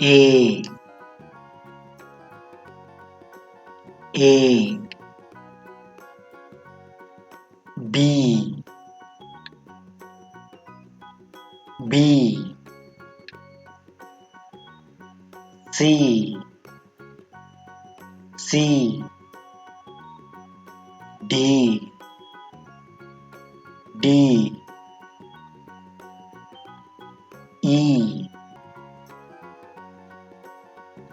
A A B B C C D D E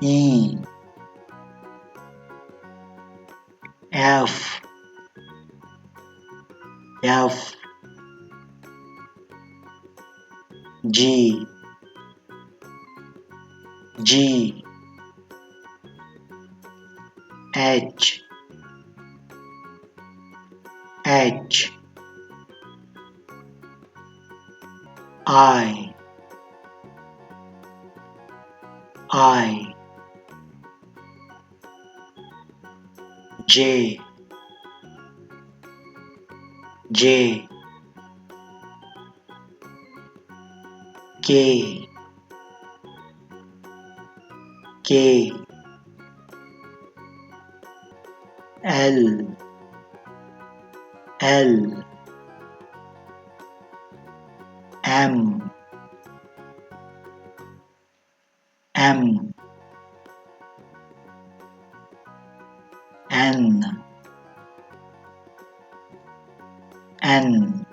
E F F G G H H I J J K K L L M M N N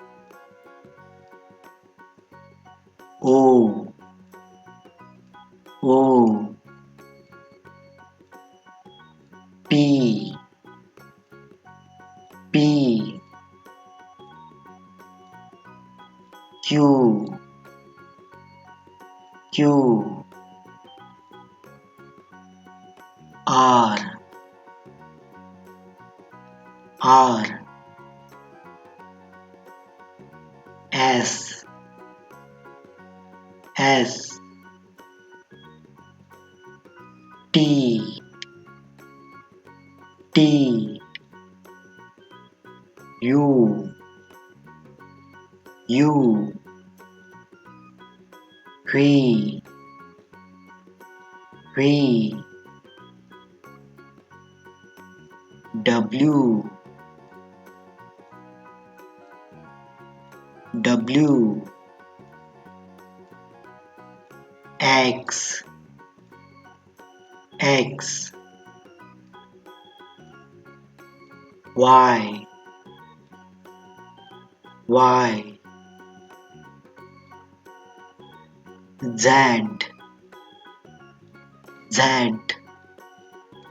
O O P P Q Q R R S S T T U U V V W W X X Y Y Z Z